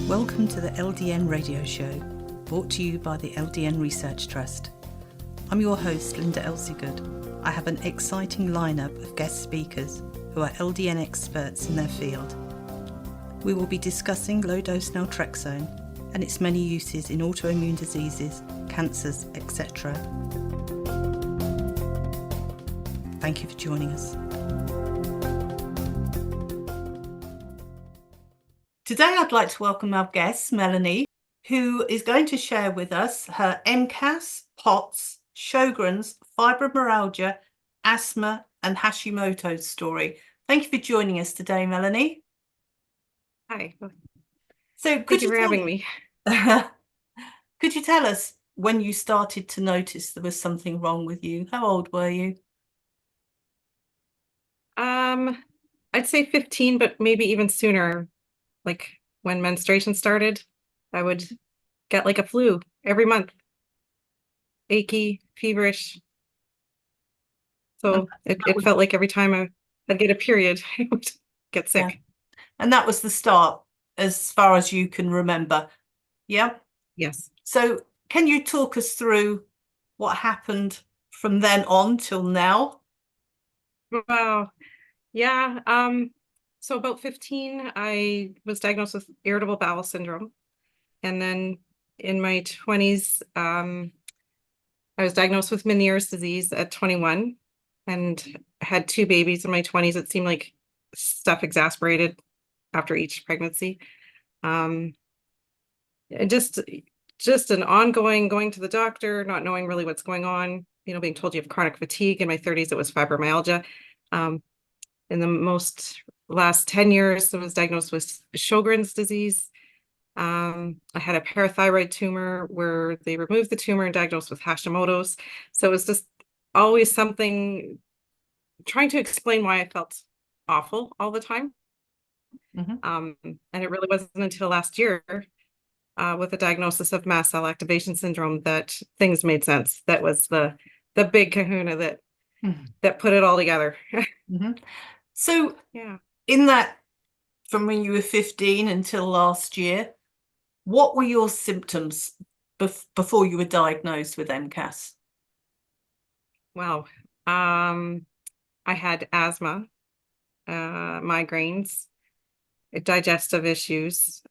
Welcome to the LDN Radio Show, brought to you by the LDN Research Trust. I'm your host, Linda Elsiegood. I have an exciting lineup of guest speakers who are LDN experts in their field. We will be discussing low-dose Naltrexone and its many uses in autoimmune diseases, cancers, etc. Thank you for joining us. Today I'd like to welcome our guest, Melanie, who is going to share with us her MCAS, POTS, Sjogren's, Fibromyalgia, Asthma and Hashimoto story. Thank you for joining us today, Melanie. Hi. So Thank you for having me. Could you tell us when you started to notice there was something wrong with you? How old were you? I'd say 15, but maybe even sooner. Like when menstruation started, I would get like a flu every month. Achy, feverish. So it felt like every time I'd get a period, I would get sick. Yeah. And that was the start, as far as you can remember. Yeah? Yes. So can you talk us through what happened from then on till now? Wow. Yeah. So about 15, I was diagnosed with irritable bowel syndrome. And then in my 20s, I was diagnosed with Meniere's disease at 21 and had two babies in my 20s. It seemed like stuff exasperated after each pregnancy. And just an ongoing going to the doctor, not knowing really what's going on, being told you have chronic fatigue. In my 30s, it was fibromyalgia. In the last 10 years, I was diagnosed with Sjogren's disease. I had a parathyroid tumor where they removed the tumor and diagnosed with Hashimoto's. So it was just always something trying to explain why I felt awful all the time. And it really wasn't until last year with the diagnosis of mast cell activation syndrome that things made sense. That was the big kahuna that put it all together. So yeah, in that, from when you were 15 until last year, what were your symptoms before you were diagnosed with MCAS? wow. I had asthma, migraines, digestive issues,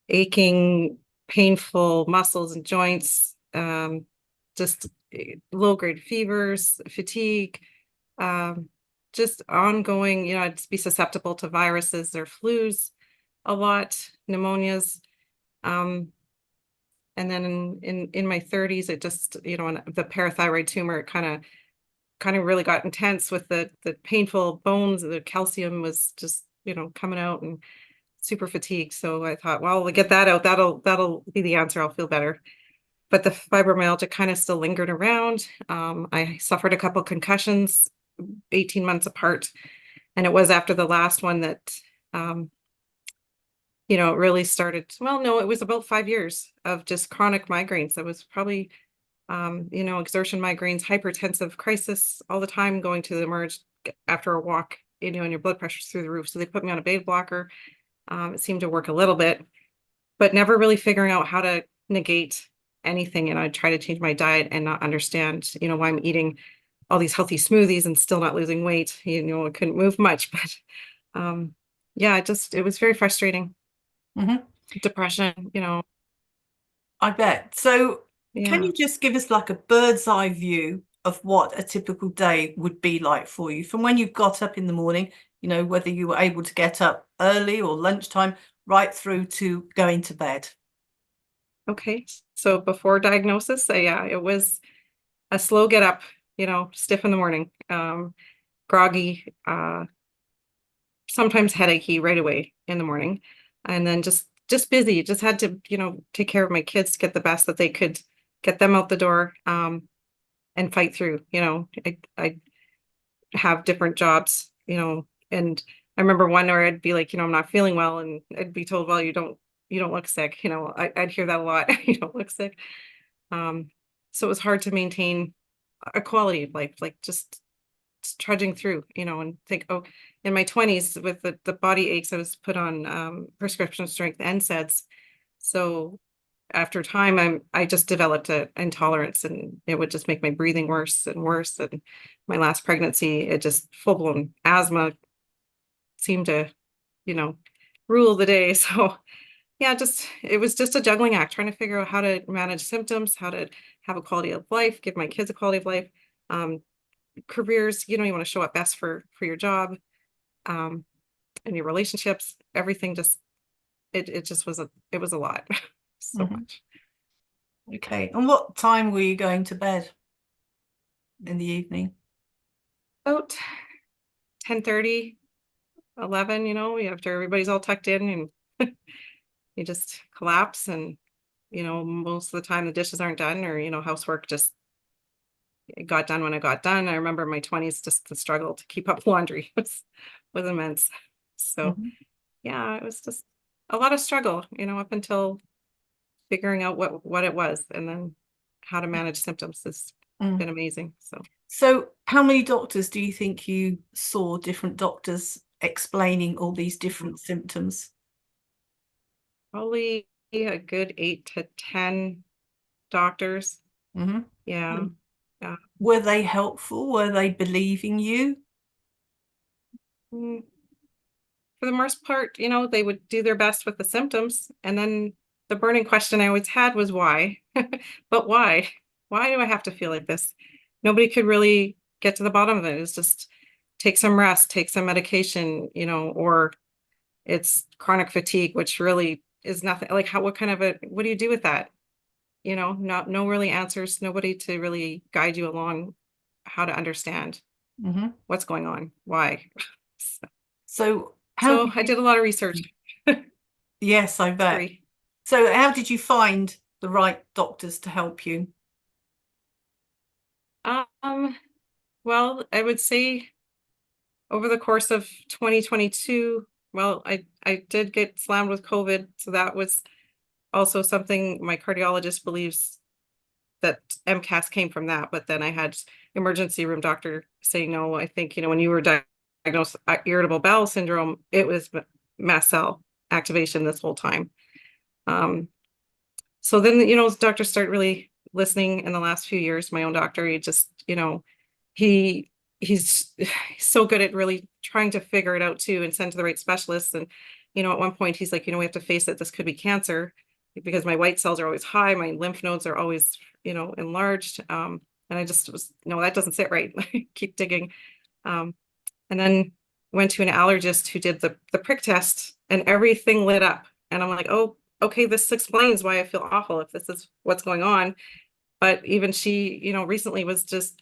aching, painful muscles and joints, just low-grade fevers, fatigue, just ongoing, I'd be susceptible to viruses or flus a lot, pneumonias. And then in my 30s, it just, the parathyroid tumor kind of really got intense with the painful bones. The calcium was just, coming out and super fatigued. So I thought, well, we'll get that out. That'll be the answer. I'll feel better. But the fibromyalgia kind of still lingered around. I suffered a couple concussions 18 months apart. And it was after the last one that, it really started. Well, no, it was about 5 years of just chronic migraines. It was probably, exertion migraines, hypertensive crisis all the time, going to the emerge after a walk, and your blood pressure's through the roof. So they put me on a beta blocker. It seemed to work a little bit, but never really figuring out how to negate anything. And I try to change my diet and not understand, why I'm eating all these healthy smoothies and still not losing weight. I couldn't move much, but yeah, it was very frustrating. Depression, I bet. So yeah. Can you just give us like a bird's eye view of what a typical day would be like for you from when you got up in the morning, whether you were able to get up early or lunchtime, right through to going to bed? Okay. So before diagnosis, it was a slow get up, stiff in the morning, groggy, sometimes headachy right away in the morning. And then just busy. Just had to, take care of my kids to get the best that they could, get them out the door, and fight through. I have different jobs, and I remember one where I'd be like, I'm not feeling well, and I'd be told, well, you don't look sick. I'd hear that a lot. You don't look sick. So it was hard to maintain a quality of life, like just trudging through, and think, oh, in my 20s with the body aches, I was put on prescription strength NSAIDs. So after time, I just developed an intolerance, and it would just make my breathing worse and worse. And my last pregnancy, it just full-blown asthma seemed to, rule the day. So yeah, it was just a juggling act, trying to figure out how to manage symptoms, how to have a quality of life, give my kids a quality of life, careers, you want to show up best for your job, and your relationships, everything just, it just was it was a lot. So much. Okay. And what time were you going to bed in the evening? About 10:30, 11, after everybody's all tucked in, and you just collapse, and most of the time the dishes aren't done, or housework just got done when I got done. I remember in my 20s, just the struggle to keep up laundry was immense. So yeah, it was just a lot of struggle, up until figuring out what it was, and then how to manage symptoms has been amazing. So how many doctors do you think you saw, different doctors explaining all these different symptoms? Probably a good 8 to 10 doctors. Yeah. Yeah. Were they helpful? Were they believing you? For the most part, they would do their best with the symptoms. And then the burning question I always had was why? But why? Why do I have to feel like this? Nobody could really get to the bottom of it. It's just take some rest, take some medication, or it's chronic fatigue, which really is nothing. Like what do you do with that? No really answers, nobody to really guide you along how to understand what's going on, why. So I did a lot of research. Yes, I bet. So how did you find the right doctors to help you? Well, I would say over the course of 2022, well, I did get slammed with COVID. So that was also something my cardiologist believes that MCAS came from that. But then I had emergency room doctor say, no, I think, when you were diagnosed with irritable bowel syndrome, it was mast cell activation this whole time. So then, doctors start really listening in the last few years. My own doctor, he just, he's so good at really trying to figure it out too, and send to the right specialists. And, at one point he's like, we have to face it. This could be cancer, because my white cells are always high. My lymph nodes are always, enlarged. And I just was, no, that doesn't sit right. Keep digging. And then went to an allergist who did the prick test, and everything lit up. And I'm like, oh, okay, this explains why I feel awful if this is what's going on. But even she, recently was just,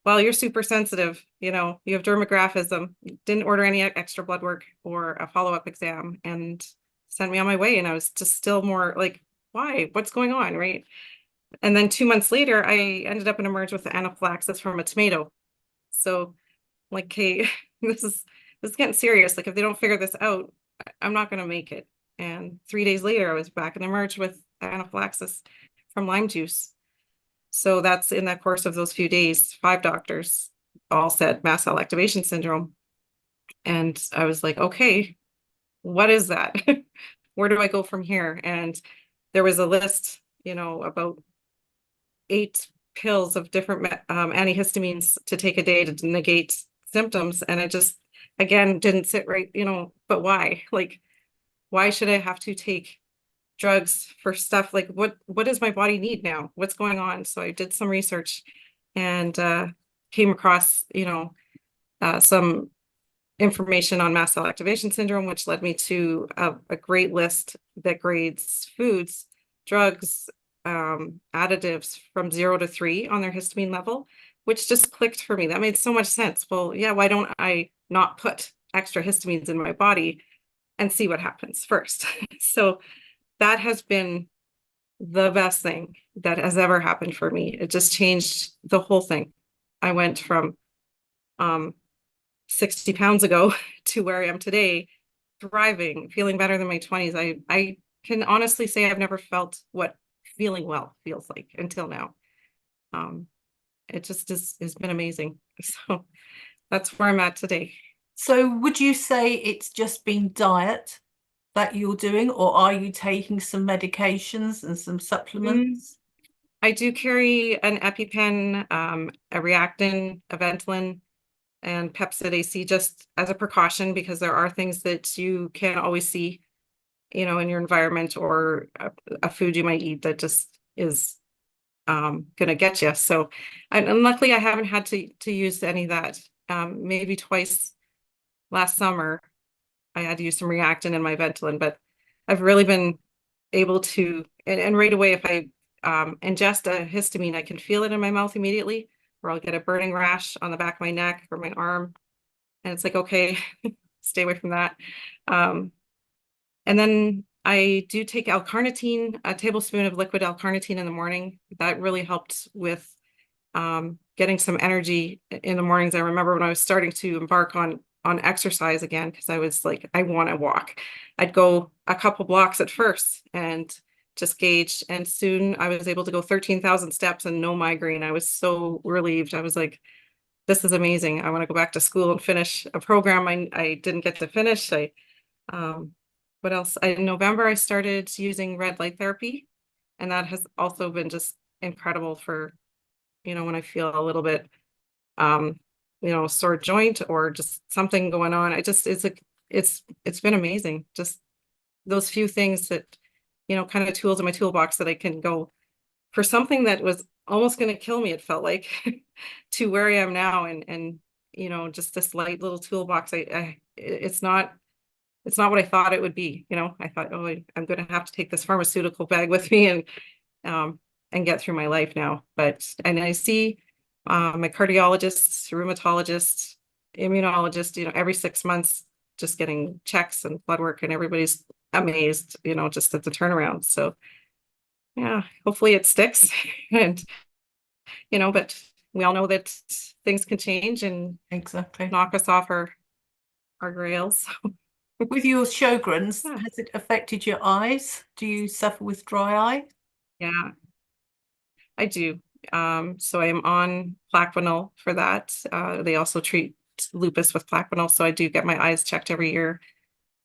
well, you're super sensitive, you have dermographism, didn't order any extra blood work or a follow-up exam, and sent me on my way. And I was just still more like, why? What's going on, right? And then 2 months later, I ended up in emerge with anaphylaxis from a tomato. So like, okay, this is getting serious. Like if they don't figure this out, I'm not going to make it. And 3 days later, I was back in emerge with anaphylaxis from lime juice. So that's in that course of those few days, 5 doctors all said mast cell activation syndrome. And I was like, okay, what is that? Where do I go from here? And there was a list, about 8 pills of different antihistamines to take a day to negate symptoms. And it just, again, didn't sit right, but why? Like, why should I have to take drugs for stuff? Like what does my body need now? What's going on? So I did some research, and came across, some information on mast cell activation syndrome, which led me to a great list that grades foods, drugs, additives from 0 to 3 on their histamine level, which just clicked for me. That made so much sense. Well, yeah, why don't I not put extra histamines in my body and see what happens first? So that has been the best thing that has ever happened for me. It just changed the whole thing. I went from 60 pounds ago to where I am today, thriving, feeling better than my 20s. I can honestly say I've never felt what feeling well feels like until now. It just has been amazing. So that's where I'm at today. So would you say it's just been diet that you're doing, or are you taking some medications and some Mm, supplements? I do carry an EpiPen, a Reactin, a Ventolin, and Pepcid AC just as a precaution because there are things that you can't always see, in your environment or a food you might eat that just is gonna get you. So, and luckily I haven't had to use any of that. Maybe twice last summer I had to use some Reactin in my Ventolin, but I've really been able to, and right away if I ingest a histamine, I can feel it in my mouth immediately, or I'll get a burning rash on the back of my neck or my arm, and it's like, okay, stay away from that. Um, and then I do take L-carnitine, a tablespoon of liquid L-carnitine in the morning. That really helped with getting some energy in the mornings. I remember when I was starting to embark on exercise again, because I was like, I want to walk. I'd go a couple blocks at first and just gauge, and soon I was able to go 13,000 steps and no migraine. I was so relieved. I was like, this is amazing. I want to go back to school and finish a program I didn't get to finish. Um, what else? In November, I started using red light therapy, and that has also been just incredible for, when I feel a little bit, um, sore joint or just something going on. It's like, it's been amazing. Just those few things that, kind of tools in my toolbox that I can go for something that was almost going to kill me, it felt like, to where I am now. And just this light little toolbox, it's not what I thought it would be. I thought, oh, I'm going to have to take this pharmaceutical bag with me um, and get through my life now. And I see my cardiologist, rheumatologist, immunologist, every 6 months, just getting checks and blood work, and everybody's amazed, just at the turnaround. So yeah, hopefully it sticks. And, but we all know that things can change and Exactly. knock us off our rails. With your Sjogren's, Yeah. has it affected your eyes? Do you suffer with dry eye? Yeah, I do. So I'm on Plaquenil for that. They also treat lupus with Plaquenil, so I do get my eyes checked every year.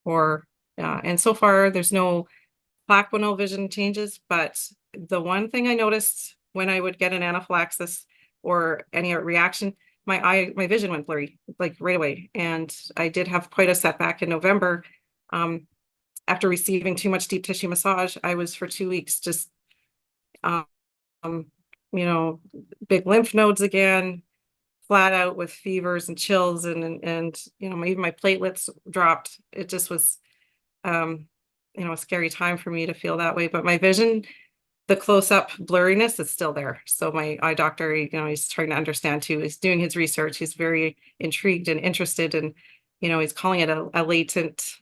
And so far there's no Plaquenil vision changes, but the one thing I noticed when I would get an anaphylaxis or any reaction, my vision went blurry, like right away. And I did have quite a setback in November. Um, After receiving too much deep tissue massage, I was for 2 weeks just um, you know, big lymph nodes again, flat out with fevers and chills, and even my platelets dropped. It just was um, a scary time for me to feel that way. But my vision, the close-up blurriness is still there. So my eye doctor, he's trying to understand too. He's doing his research. He's very intrigued and interested, and he's calling it a latent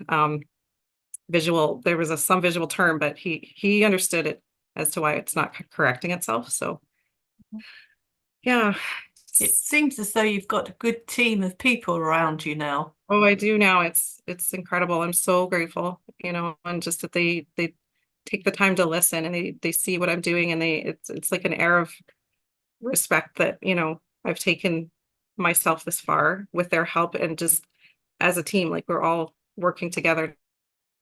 visual. There was some visual term, but he understood it as to why it's not correcting itself. So yeah. It seems as though you've got a good team of people around you now. Oh, I do now. It's incredible. I'm so grateful, and just that they take the time to listen, and they see what I'm doing, and it's like an air of respect that, I've taken myself this far with their help, and just as a team, like we're all working together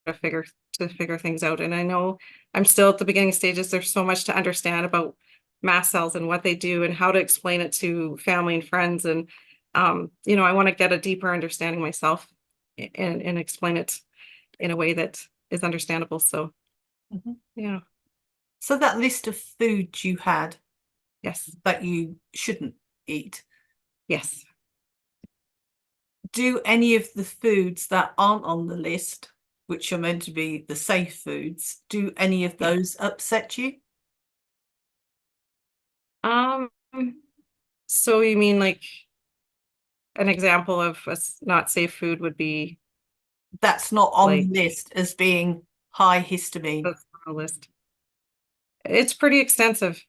to figure things out. And I know I'm still at the beginning stages. There's so much to understand about mast cells and what they do and how to explain it to family and friends. And I want to get a deeper understanding myself and explain it in a way that is understandable. So Mhm. yeah, So that list of foods you had yes, that you shouldn't eat, yes. do any of the foods that aren't on the list, which are meant to be the safe foods, do any of Yeah. those upset you? Um, so you mean like an example of a not safe food would be That's not on the like list as being high histamine. that's on the list. It's pretty extensive.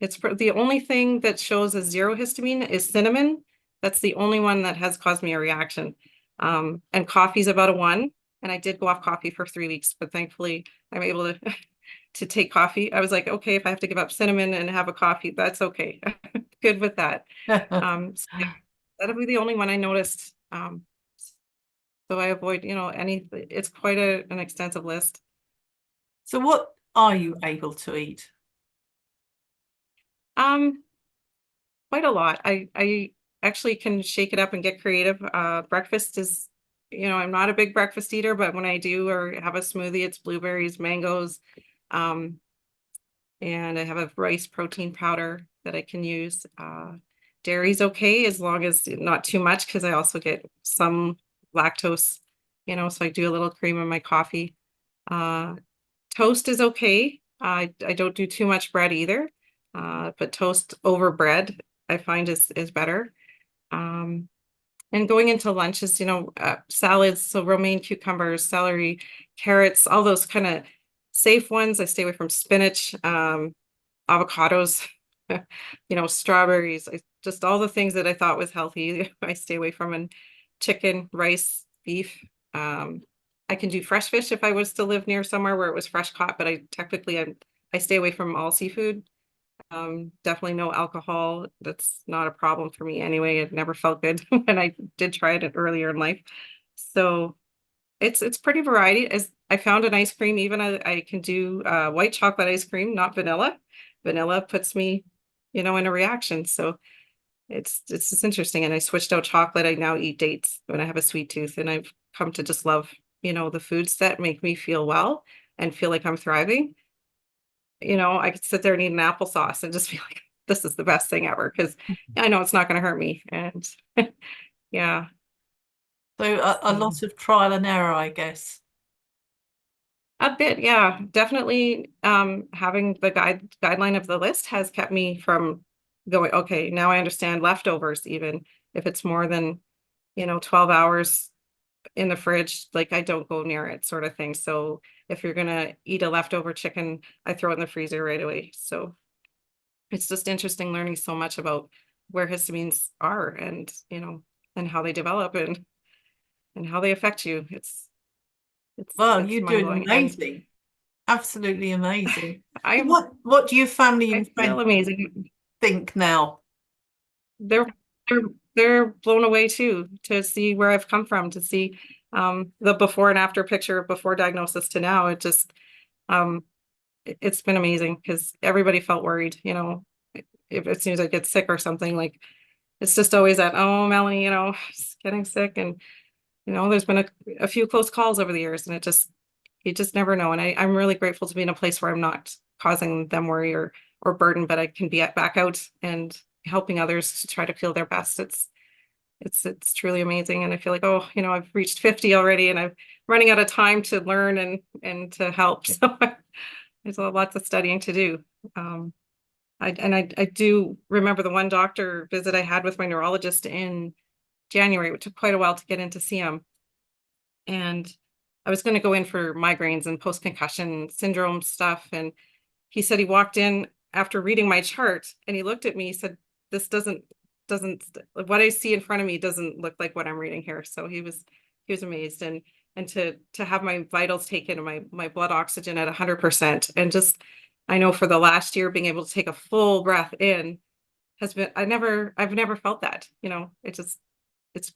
The only thing that shows as zero histamine is cinnamon. That's the only one that has caused me a reaction. And coffee's about a 1. And I did go off coffee for 3 weeks, but thankfully I'm able to to take coffee. I was like, okay, if I have to give up cinnamon and have a coffee, that's okay. Good with that. So yeah, that'll be the only one I noticed. So I avoid, it's quite an extensive list. So what are you able to eat? Quite a lot. I actually can shake it up and get creative. Breakfast is, I'm not a big breakfast eater, but when I do or have a smoothie, it's blueberries, mangoes, and I have a rice protein powder that I can use. Dairy's okay as long as not too much, because I also get some lactose, so I do a little cream in my coffee. Toast is okay. I don't do too much bread either, but toast over bread I find is better. And going into lunches, salads, so romaine cucumbers, celery, carrots, all those kind of safe ones. I stay away from spinach, avocados, strawberries, just all the things that I thought was healthy, I stay away from. And chicken, rice, beef. I can do fresh fish if I was to live near somewhere where it was fresh caught, but I stay away from all seafood. Definitely no alcohol. That's not a problem for me anyway. It never felt good when I did try it earlier in life. So it's pretty variety. As I found an ice cream, even I can do white chocolate ice cream, not vanilla. Vanilla puts me, in a reaction. So it's just interesting. And I switched out chocolate. I now eat dates when I have a sweet tooth, and I've come to just love, the foods that make me feel well and feel like I'm thriving. I could sit there and eat an applesauce and just be like, this is the best thing ever, because I know it's not going to hurt me. And yeah. So a lot of trial and error, I guess. A bit, yeah. Definitely having the guideline of the list has kept me from going, okay, now I understand leftovers, even if it's more than, 12 hours in the fridge, like I don't go near it, sort of thing. So if you're gonna eat a leftover chicken, I throw it in the freezer right away. So it's just interesting learning so much about where histamines are, and and how they develop, and how they affect you. Well, It's you're doing mind-blowing. And amazing. Absolutely amazing. I'm What do your family I and feel friends amazing. think now? They're they're they're blown away too, to see where I've come from, to see the before and after picture of before diagnosis to now. Um it's been amazing, because everybody felt worried, if as soon as I get sick or something, like it's just always that, oh, Melanie, getting sick. And there's been a few close calls over the years, and you just never know. And I'm really grateful to be in a place where I'm not causing them worry or burden, but I can be back out and helping others to try to feel their best. It's truly amazing. And I feel like, oh, I've reached 50 already, and I'm running out of time to learn and to help. So there's lots of studying to do. I do remember the one doctor visit I had with my neurologist in January. It took quite a while to get in to see him. And I was going to go in for migraines and post-concussion syndrome stuff. And he said he walked in after reading my chart, and he looked at me, he said, this doesn't, what I see in front of me doesn't look like what I'm reading here. So he was amazed. And to have my vitals taken and my blood oxygen at 100%. And just, I know for the last year, being able to take a full breath in has been, I've never felt that, it's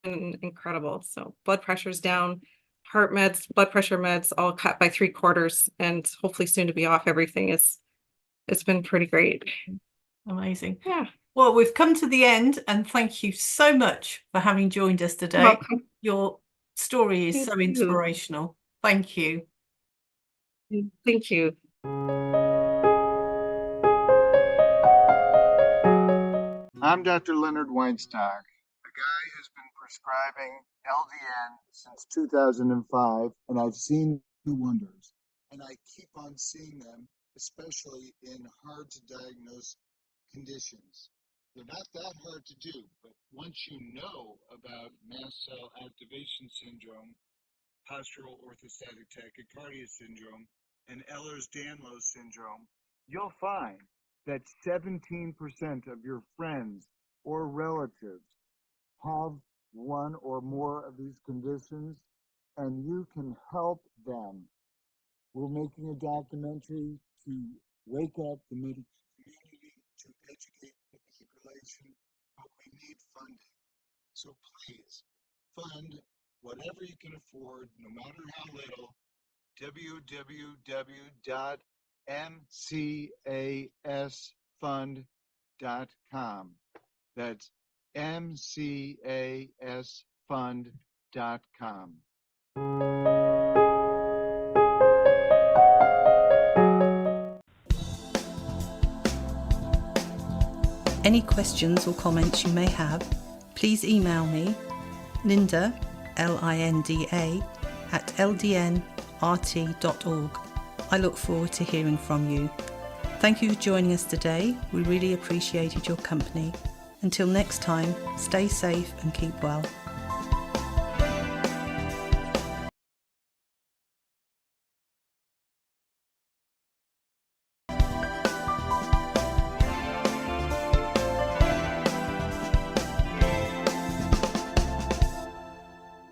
been incredible. So blood pressure's down, heart meds, blood pressure meds, all cut by 3/4, and hopefully soon to be off everything. It's been pretty great. Amazing. Yeah. Well, we've come to the end, and thank you so much for having joined us today. Welcome. Your story is Thank so you. inspirational. Thank you. Thank you. I'm Dr. Leonard Weinstock, a guy who's been prescribing LDN since 2005, and I've seen the wonders. And I keep on seeing them, especially in hard to diagnose conditions. They're not that hard to do, but once you know about mast cell activation syndrome, postural orthostatic tachycardia syndrome, and Ehlers-Danlos syndrome, you'll find that 17% of your friends or relatives have one or more of these conditions, and you can help them. We're making a documentary to wake up the medical community, to educate the population, but we need funding. So please fund whatever you can afford, no matter how little. www.mcasfund.com. That's mcasfund.com. Any questions or comments you may have, please email me, Linda, Linda, at ldnrt.org. I look forward to hearing from you. Thank you for joining us today. We really appreciated your company. Until next time, stay safe and keep well.